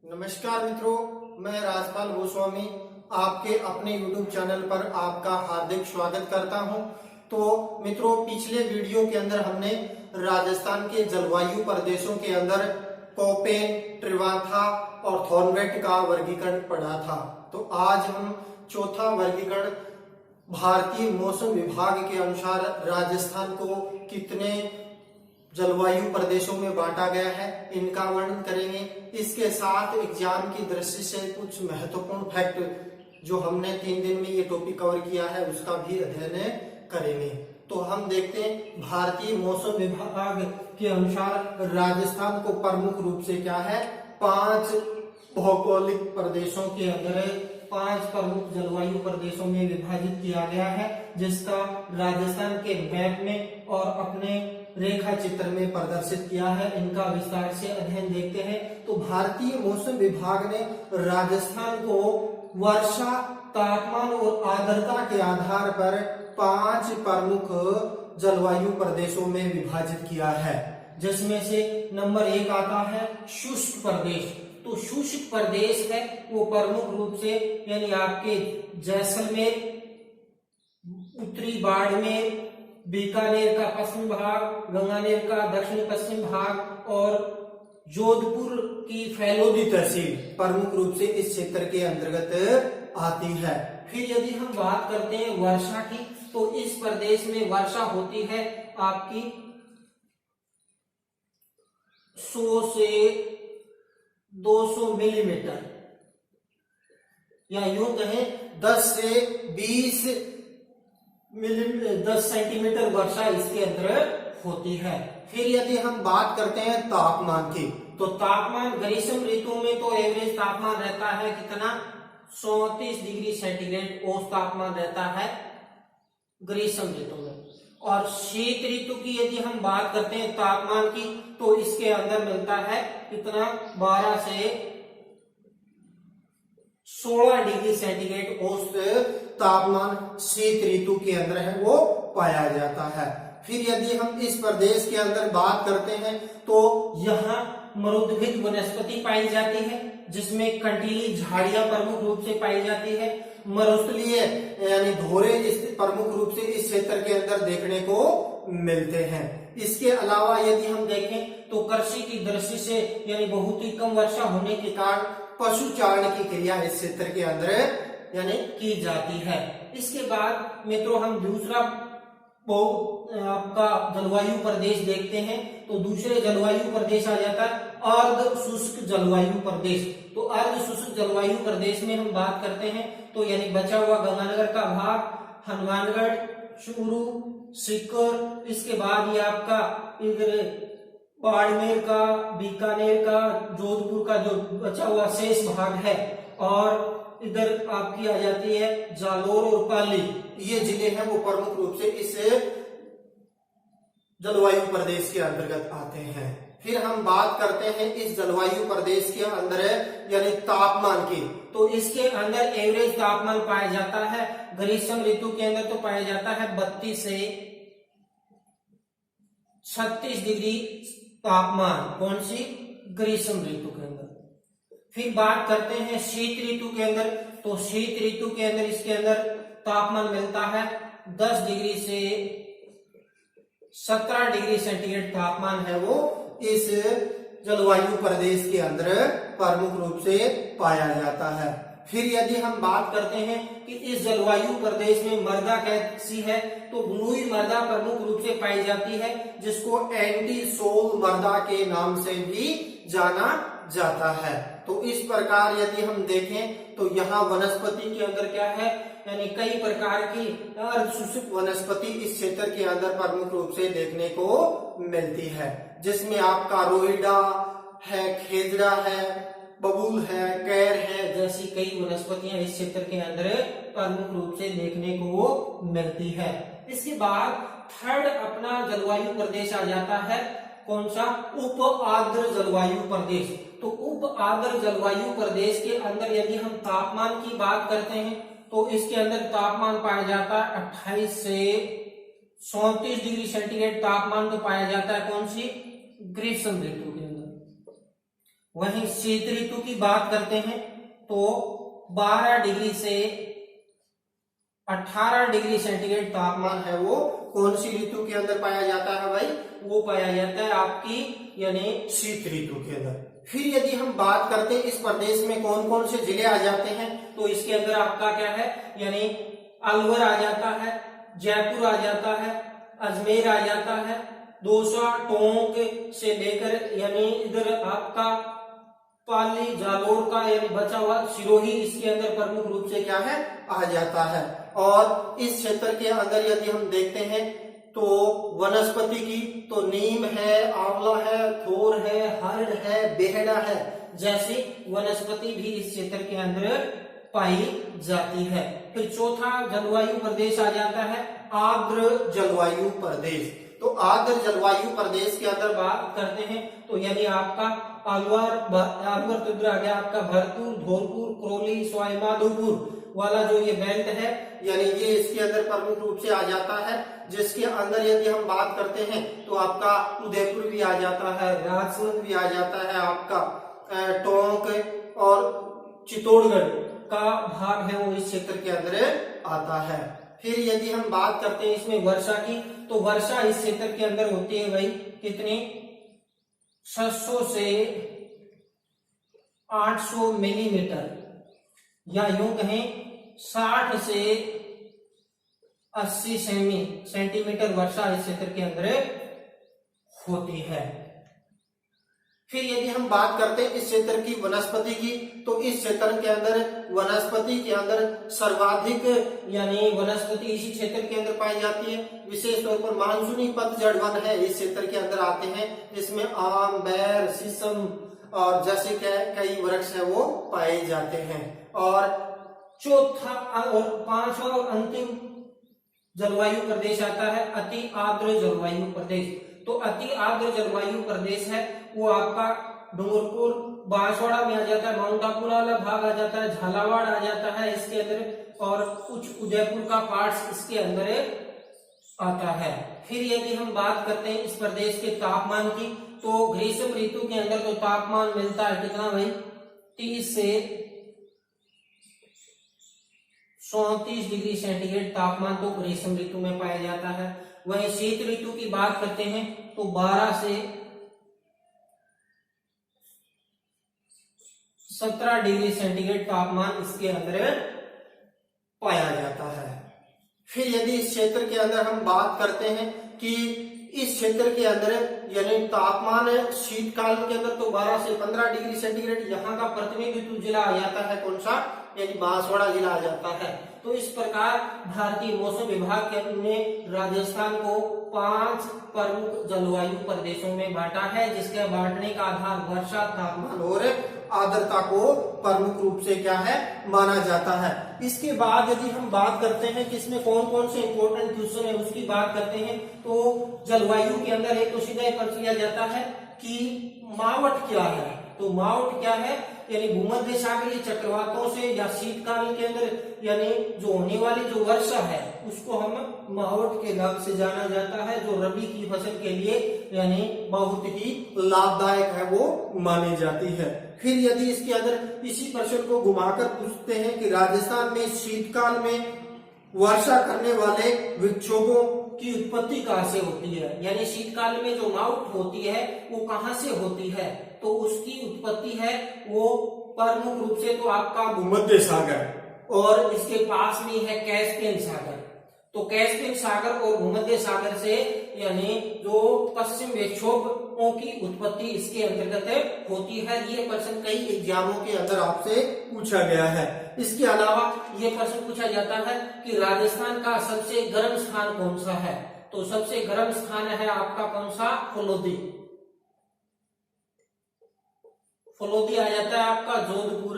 नमस्कार मित्रों, मैं राजपाल गोस्वामी आपके अपने YouTube चैनल पर आपका हार्दिक स्वागत करता हूं। तो मित्रों, पिछले वीडियो के अंदर हमने राजस्थान के जलवायु प्रदेशों के अंदर कोपेन, त्रिवांथा और थॉर्नवेट का वर्गीकरण पढ़ा था। तो आज हम चौथा वर्गीकरण भारतीय मौसम विभाग के अनुसार राजस्थान को कितने जलवायु प्रदेशों में बांटा गया है इनका वर्णन करेंगे। इसके साथ एग्जाम की दृष्टि से कुछ महत्वपूर्ण फैक्ट जो हमने 3 दिन में ये टॉपिक कवर किया है उसका भी अध्ययन करेंगे। तो हम देखते हैं भारतीय मौसम विभाग के अनुसार राजस्थान को प्रमुख रूप से क्या है 5 भौगोलिक प्रदेशों के अंदर 5 प्रमुख जलवायु प्रदेशों में विभाजित किया गया है, जिसका राजस्थान के मैप में और अपने रेखा चित्र में प्रदर्शित किया है। इनका विस्तार से अध्ययन देखते हैं। तो भारतीय मौसम विभाग ने राजस्थान को वर्षा, तापमान और आर्द्रता के आधार पर 5 प्रमुख जलवायु प्रदेशों में विभाजित किया है, जिसमें से नंबर 1 आता है शुष्क प्रदेश। तो शुष्क प्रदेश है वो प्रमुख रूप से यानी आपके जैसलमेर, उत्तरी बाड़मेर, बीकानेर का पश्चिम भाग, गंगानेर का दक्षिण पश्चिम भाग और जोधपुर की फैलोदी तहसील प्रमुख रूप से इस क्षेत्र के अंतर्गत आती है। फिर यदि हम बात करते हैं वर्षा की, तो इस प्रदेश में वर्षा होती है आपकी 100 से 200 मिलीमीटर, या यूं कहें 10 से 20 10 सेंटीमीटर वर्षा इसके अंदर होती है। फिर यदि हम बात करते हैं तापमान की, तो तापमान ग्रीष्म ऋतु में तो एवरेज तापमान रहता है कितना 34 डिग्री सेंटीग्रेड औसत तापमान रहता है ग्रीष्म ऋतु में। और शीत ऋतु की यदि हम बात करते हैं तापमान की, तो इसके अंदर मिलता है कितना 12 से 16 डिग्री सेंटीग्रेड औसत तापमान शीत ऋतु के अंदर है वो पाया जाता है। फिर यदि हम इस प्रदेश के अंदर बात करते हैं, तो यहाँ मरुद्भिद वनस्पति पाई जाती है, जिसमें कंटीली झाड़ियां प्रमुख रूप से पाई जाती है। मरुस्थलीय यानी धोरे प्रमुख रूप से इस क्षेत्र के अंदर देखने को मिलते हैं। इसके अलावा यदि हम देखें तो कृषि की दृष्टि से यानी बहुत ही कम वर्षा होने के कारण पशु चारण की क्रिया इस क्षेत्र के अंदर यानी की जाती है। इसके बाद मित्रों हम दूसरा आपका जलवायु प्रदेश देखते हैं। तो दूसरे जलवायु प्रदेश आ जाता है अर्ध शुष्क जलवायु प्रदेश। तो अर्ध शुष्क जलवायु प्रदेश में हम बात करते हैं तो यानी बचा हुआ गंगानगर का भाग, हनुमानगढ़, चूरू, सीकर, इसके बाद ये आपका इधर बाड़मेर का, बीकानेर का, जोधपुर का जो बचा हुआ शेष भाग है, और इधर आपकी आ जाती है जालोर और पाली, ये जिले हैं वो प्रमुख रूप से इस जलवायु प्रदेश के अंतर्गत आते हैं। फिर हम बात करते हैं इस जलवायु प्रदेश के अंदर यानी तापमान की, तो इसके अंदर एवरेज तापमान पाया जाता है ग्रीष्म ऋतु के अंदर तो पाया जाता है 32 से 36 डिग्री तापमान, कौन सी ग्रीष्म ऋतु के अंदर। फिर बात करते हैं शीत ऋतु के अंदर, तो शीत ऋतु के अंदर इसके अंदर तापमान मिलता है 10 डिग्री से 17 डिग्री सेंटीग्रेड तापमान है वो इस जलवायु प्रदेश के अंदर प्रमुख रूप से पाया जाता है। फिर यदि हम बात करते हैं कि इस जलवायु प्रदेश में मृदा कैसी है, तो बलुई मृदा प्रमुख रूप से पाई जाती है, जिसको एंटी सोल मृदा के नाम से भी जाना जाता है। तो इस प्रकार यदि हम देखें तो यहाँ वनस्पति के अंदर क्या है यानी कई प्रकार की अर्धशुष्क वनस्पति इस क्षेत्र के अंदर प्रमुख रूप से देखने को मिलती है, जिसमें आपका रोहिडा है, खेजड़ा है, बबूल है, कैर है, जैसी कई वनस्पतियां इस क्षेत्र के अंदर प्रमुख रूप से देखने को मिलती है। इसके बाद थर्ड अपना जलवायु प्रदेश आ जाता है कौन सा उप आर्द्र जलवायु प्रदेश। तो उप आर्द्र जलवायु प्रदेश के अंदर यदि हम तापमान की बात करते हैं तो इसके अंदर तापमान पाया जाता है 28 से 34 डिग्री सेंटीग्रेड तापमान तो पाया जाता है कौन सी ग्रीष्म ऋतु के अंदर। वहीं शीत ऋतु की बात करते हैं तो 12 डिग्री से 18 डिग्री सेंटीग्रेड तापमान है वो कौन सी ऋतु के अंदर पाया जाता है भाई? वो पाया जाता है आपकी यानी शीत ऋतु के अंदर। फिर यदि हम बात करते हैं इस प्रदेश में कौन कौन से जिले आ जाते हैं तो इसके अंदर आपका क्या है यानी अलवर आ जाता है, जयपुर आ जाता है, अजमेर आ जाता है, दौसा, टोंक से लेकर यानी इधर आपका पाली, जालोर का यानी बचा हुआ सिरोही इसके अंदर प्रमुख रूप से क्या है आ जाता है। और इस क्षेत्र के अंदर यदि हम देखते हैं तो वनस्पति की तो नीम है, आंवला है, थोर है, हरड़ है, बेहड़ा है जैसी वनस्पति भी इस क्षेत्र के अंदर पाई जाती है। फिर चौथा जलवायु प्रदेश आ जाता है आर्द्र जलवायु प्रदेश। तो आर्द्र जलवायु प्रदेश के अंदर बात करते हैं तो यानी आपका अलवर तो इधर आ गया आपका भरतपुर, धौलपुर, करौली, सवाई माधोपुर वाला जो ये बेल्ट है यानी ये इसके अंदर प्रमुख रूप से आ जाता है। जिसके अंदर यदि हम बात करते हैं तो आपका उदयपुर भी आ जाता है, राजसमंद भी आ जाता है, आपका टोंक और चित्तौड़गढ़ का भाग है वो इस क्षेत्र के अंदर आता है। फिर यदि हम बात करते हैं इसमें वर्षा की तो वर्षा इस क्षेत्र के अंदर होती है भाई कितनी 600 से 800 मिलीमीटर या यूं कहें 60 से 80 सेंटीमीटर वर्षा इस क्षेत्र के अंदर होती है। फिर यदि हम बात करते हैं इस क्षेत्र की वनस्पति की तो इस क्षेत्र के अंदर वनस्पति के अंदर सर्वाधिक यानी वनस्पति इसी क्षेत्र के अंदर पाई जाती है। विशेष तौर पर मानसूनी पतझड़ वन है इस क्षेत्र के अंदर आते हैं जिसमें आम, बैर, शीशम और जैसे कई वृक्ष है वो पाए जाते हैं। और चौथा और पांचवा और अंतिम जलवायु प्रदेश आता है अति आर्द्र जलवायु प्रदेश। तो अति आर्द्र जलवायु प्रदेश है वो आपका डूंगरपुर, बांसवाड़ा में आ जाता है, माउंट आबू वाला भाग आ जाता है, झालावाड़ आ जाता है इसके अंदर और कुछ उदयपुर का पार्ट्स इसके अंदर आता है। फिर यदि हम बात करते हैं इस प्रदेश के तापमान की तो ग्रीष्म ऋतु के अंदर तो तापमान मिलता है कितना भाई 30 से 34 डिग्री सेंटीग्रेड तापमान तो ग्रीष्म ऋतु में पाया जाता है। वहीं शीत ऋतु की बात करते हैं तो 12 से 17 डिग्री सेंटीग्रेड तापमान इसके अंदर पाया जाता है। फिर यदि इस क्षेत्र के अंदर हम बात करते हैं कि इस क्षेत्र के अंदर यानी तापमान शीतकाल के अंदर तो 12 से 15 डिग्री सेंटीग्रेड यहाँ का प्रतिनिधि ऋतु जिला आ जाता है कौन सा यानी बांसवाड़ा जिला आ जाता है। तो इस प्रकार भारतीय मौसम विभाग ने राजस्थान को 5 प्रमुख जलवायु प्रदेशों में बांटा है जिसके बांटने का आधार वर्षा, तापमान और आर्द्रता को प्रमुख रूप से क्या है माना जाता है। इसके बाद यदि हम बात करते हैं कि इसमें कौन कौन से इंपॉर्टेंट क्वेश्चन है उसकी बात करते हैं तो जलवायु के अंदर एक तो सीधा पूछ लिया जाता है कि मावट क्या है। तो मावट क्या है यानी भूमध्य सागरीय चक्रवातों से या शीतकाल के अंदर यानी जो होने वाली जो वर्षा है उसको हम मावट के नाम से जाना जाता है जो रबी की फसल के लिए यानी बहुत ही लाभदायक है वो मानी जाती है। फिर यदि इसके अंदर इसी प्रश्न को घुमाकर पूछते हैं कि राजस्थान में शीतकाल में वर्षा करने वाले विक्षोभों की उत्पत्ति कहां से होती है यानी शीतकाल में जो मावट होती है वो कहां से होती है तो उसकी उत्पत्ति है वो प्रमुख रूप से तो आपका भूमध्य सागर और इसके पास में है कैस्पियन सागर। तो कैस्पियन सागर और भूमध्य सागर से यानी जो पश्चिम विक्षोभों की उत्पत्ति इसके अंतर्गत होती है। ये प्रश्न कई एग्जामों के अंदर आपसे पूछा गया है। इसके अलावा ये प्रश्न पूछा जाता है कि राजस्थान का सबसे गर्म स्थान कौन सा है। तो सबसे गर्म स्थान है आपका कौन सा फलोदी। फलोदी आ जाता है आपका जोधपुर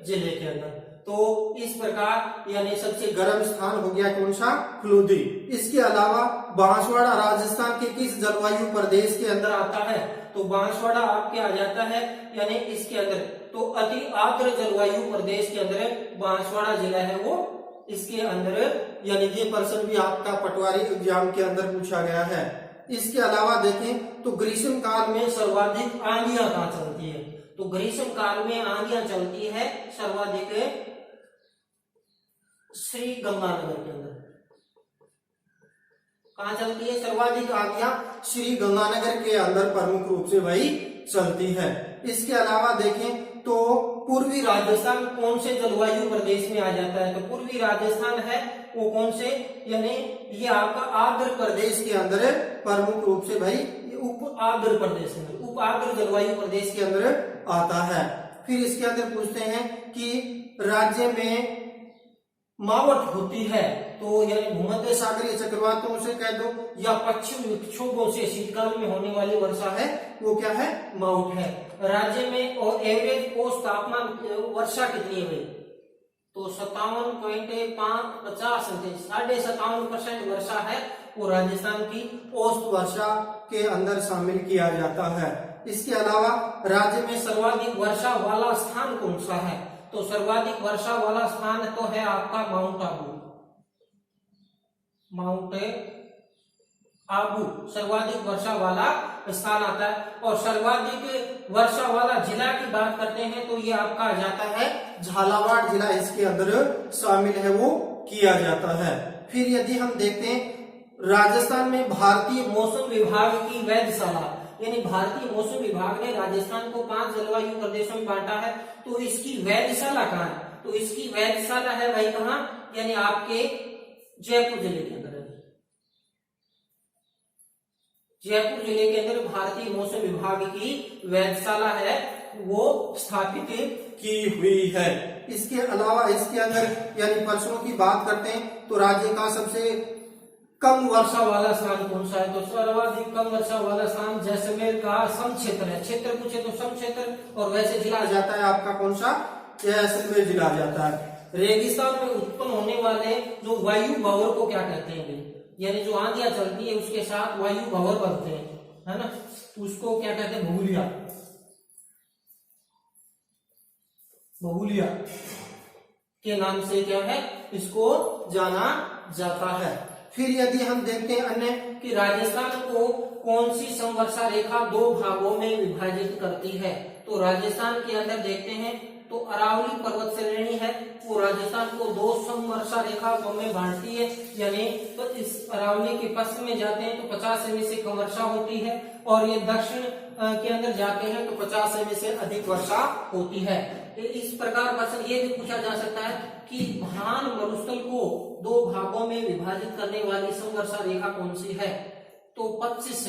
जिले के अंदर। तो इस प्रकार यानी सबसे गर्म स्थान हो गया कौन सा फलोदी। इसके अलावा बांसवाड़ा राजस्थान के किस जलवायु प्रदेश के अंदर आता है तो बांसवाड़ा आपके आ जाता है यानी इसके अंदर तो अति आर्द्र जलवायु प्रदेश के अंदर बांसवाड़ा जिला है वो इसके अंदर यानी ये प्रश्न भी आपका पटवारी एग्जाम के अंदर पूछा गया है। इसके अलावा देखें तो ग्रीष्म काल में सर्वाधिक आंधियां कहां चलती है तो ग्रीष्म काल में आंधियां चलती है सर्वाधिक श्री गंगानगर के अंदर। कहाँ चलती है सर्वाधिक आंधियां? श्री गंगानगर के अंदर प्रमुख रूप से भाई चलती है। इसके अलावा देखें तो पूर्वी राजस्थान कौन से जलवायु प्रदेश में आ जाता है? तो पूर्वी राजस्थान है वो कौन से, यानी ये आपका आर्द्र प्रदेश के अंदर प्रमुख रूप से भाई उप आर्द्र प्रदेश में, उप आर्द्र जलवायु प्रदेश के अंदर आता है। फिर इसके अंदर पूछते हैं कि राज्य में मावट होती है तो यानी भूमध्य सागरीय चक्रवातों से कह दो या पश्चिम विक्षोभों से शीतकाल में होने वाली वर्षा है वो क्या है? माउंट है। राज्य में और एवरेज औसत तापमान वर्षा कितनी है? तो 57.50 57.5% वर्षा है वो राजस्थान की औसत वर्षा के अंदर शामिल किया जाता है। इसके अलावा राज्य में सर्वाधिक वर्षा वाला स्थान कौन सा है? तो सर्वाधिक वर्षा वाला स्थान तो है आपका माउंट आबू। माउंट आबू सर्वाधिक वर्षा वाला स्थान आता है। और सर्वाधिक वर्षा वाला जिला की बात करते हैं तो ये आपका आ जाता है झालावाड़ जिला, इसके अंदर शामिल है वो किया जाता है। फिर यदि हम देखते हैं राजस्थान में भारतीय मौसम विभाग की वेधशाला, यानी भारतीय मौसम विभाग ने राजस्थान को 5 जलवायु प्रदेशों में बांटा है। तो इसकी वेधशाला कहाँ है? तो इसकी वेधशाला है भाई कहाँ, यानी आपके जयपुर जिले के अंदर है। जयपुर जिले के अंदर भारतीय मौसम विभाग की वेधशाला है वो स्थापित की हुई है। इसके अलावा इसके अंदर यानी प्रश्नों की बात करते हैं तो राज्य का सबसे कम वर्षा वाला स्थान कौन सा है? तो सर्वाधिक कम वर्षा वाला स्थान जैसलमेर का सम क्षेत्र है। क्षेत्र पूछे तो सम क्षेत्र, और वैसे जिला आ जाता है आपका कौन सा? जैसलमेर जिला आ जाता है। रेगिस्तान में उत्पन्न होने वाले जो वायु भंवर को क्या कहते हैं? यानी जो आंधियां चलती है उसके साथ वायु भंवर बनते हैं, है ना, उसको क्या कहते हैं? भूलिया। भूलिया के नाम से क्या है इसको जाना जाता है। फिर यदि हम देखते हैं अन्य कि राजस्थान को कौन सी समवर्षा रेखा 2 भागों में विभाजित करती है? तो राजस्थान के अंदर देखते हैं तो अरावली पर्वत श्रेणी है वो राजस्थान को 2 समवर्षा रेखा में बांटती है। यानी तो इस अरावली के पश्चिम में जाते हैं तो 50 सेमी से कम वर्षा होती है, और ये दक्षिण के अंदर जाते हैं तो 50 सेमी से अधिक वर्षा होती है। इस प्रकार प्रश्न ये भी पूछा जा सकता है कि महान मरुस्थल को 2 भागों में विभाजित करने वाली समवर्षा रेखा कौन सी है? तो 25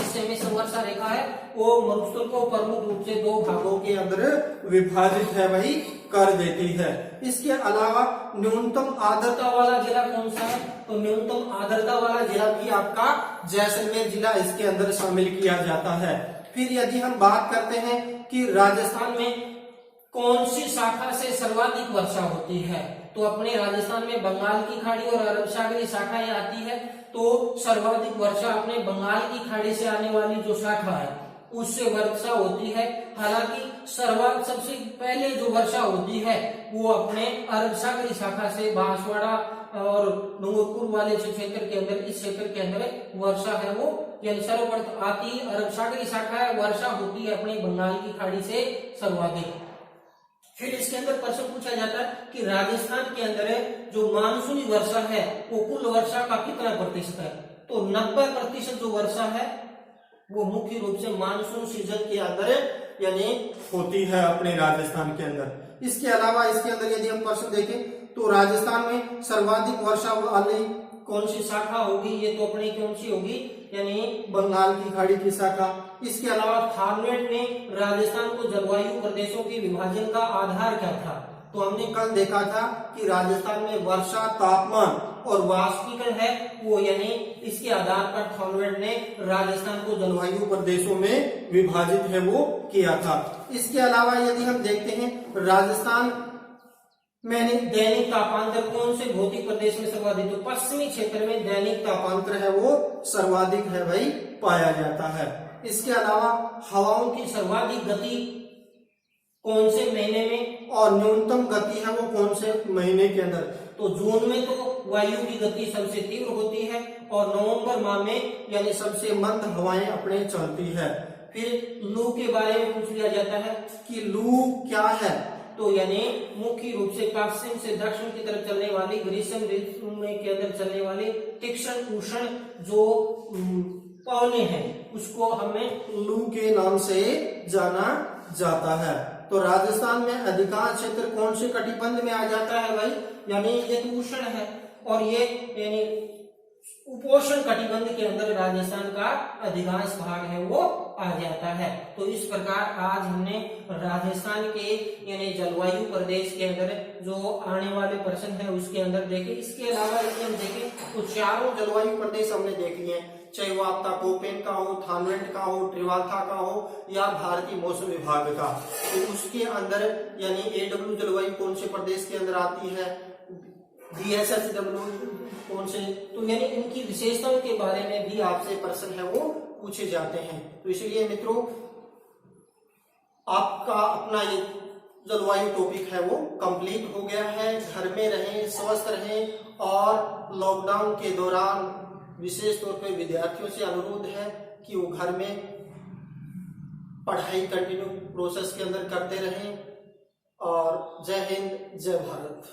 सेमी समवर्षा रेखा है वो मरुस्थल को प्रमुख रूप से 2 भागों के अंदर विभाजित है वही कर देती है। इसके अलावा न्यूनतम आर्द्रता वाला जिला कौन सा है? तो न्यूनतम आर्द्रता वाला जिला भी आपका जैसलमेर जिला इसके अंदर शामिल किया जाता है। फिर यदि हम बात करते हैं कि राजस्थान में कौन सी शाखा से सर्वाधिक वर्षा होती है? तो अपने राजस्थान में बंगाल की खाड़ी और अरब सागरीय शाखाएं आती है, तो सर्वाधिक वर्षा अपने बंगाल की खाड़ी से आने वाली जो शाखा है उससे वर्षा होती है। हालांकि सबसे पहले जो वर्षा होती है वो अपने अरब सागरीय शाखा से बांसवाड़ा और डूंगरपुर वाले जो क्षेत्र के अंदर, इस क्षेत्र के अंदर वर्षा है वो यानी सर्वप्रथम आती अरब सागरीय शाखा है, वर्षा होती है अपनी बंगाल की खाड़ी से सर्वाधिक। फिर इसके अंदर प्रश्न पूछा जाता है कि राजस्थान के अंदर जो मानसूनी वर्षा है वो कुल वर्षा का कितना प्रतिशत है? तो 90% जो वर्षा है वो मुख्य रूप से मानसून सीजन के अंदर यानी होती है अपने राजस्थान के अंदर। इसके अलावा इसके अंदर यदि हम प्रश्न देखें तो राजस्थान में सर्वाधिक वर्षा वाली कौन सी शाखा होगी? ये तो अपनी कौन सी होगी, यानी बंगाल की खाड़ी की शाखा। इसके अलावा थारनेट ने राजस्थान को जलवायु प्रदेशों के विभाजन का आधार क्या था? तो हमने कल देखा था कि राजस्थान में वर्षा, तापमान और वाष्पीकरण है वो, यानी इसके आधार पर थारनेट ने राजस्थान को जलवायु प्रदेशों में विभाजित है वो किया था। इसके अलावा यदि हम देखते हैं राजस्थान में दैनिक तापांतर कौन से भौतिक प्रदेश में सर्वाधिक? तो पश्चिमी क्षेत्र में दैनिक तापांतर है वो सर्वाधिक है भाई पाया जाता है। इसके अलावा हवाओं की सर्वाधिक गति कौन से महीने में और न्यूनतम गति है वो कौन से महीने के अंदर? तो जून में तो वायु की गति सबसे तीव्र होती है और नवंबर माह में यानी सबसे मंद हवाएं अपने चलती है। फिर लू के बारे में पूछ लिया जाता है कि लू क्या है। तो यानी मुख्य रूप से पश्चिम से दक्षिण की तरफ चलने वाली ग्रीष्म ऋतु में के अंदर चलने वाली तीक्ष्ण उष्ण जो पवने हैं उसको हमें लू के नाम से जाना जाता है। तो राजस्थान में अधिकांश क्षेत्र कौन से कटिबंध में आ जाता है भाई? यानी ये तो उष्ण है और ये यानी उपोष्ण कटिबंध के अंदर राजस्थान का अधिकांश भाग है वो आ जाता है। तो इस प्रकार आज हमने राजस्थान के यानी जलवायु प्रदेश के अंदर जो आने वाले प्रश्न है उसके अंदर देखे। इसके अलावा यदि हम देखें तो चारों जलवायु प्रदेश हमने देख लिए हैं, चाहे वो आपका कोपेन का हो, थानवेंट का हो, ट्रिवाथा का हो या भारतीय मौसम विभाग का। तो उसके अंदर यानी AW जलवायु कौन से प्रदेश के अंदर आती है, DSHW कौन से, तो यानी इनकी विशेषताओं के बारे में भी आपसे प्रश्न है वो पूछे जाते हैं। तो इसलिए मित्रों आपका अपना ये जलवायु टॉपिक है वो कंप्लीट हो गया है। घर में रहें, स्वस्थ रहें और लॉकडाउन के दौरान विशेष तौर पे विद्यार्थियों से अनुरोध है कि वो घर में पढ़ाई कंटिन्यू प्रोसेस के अंदर करते रहें। और जय हिंद, जय भारत।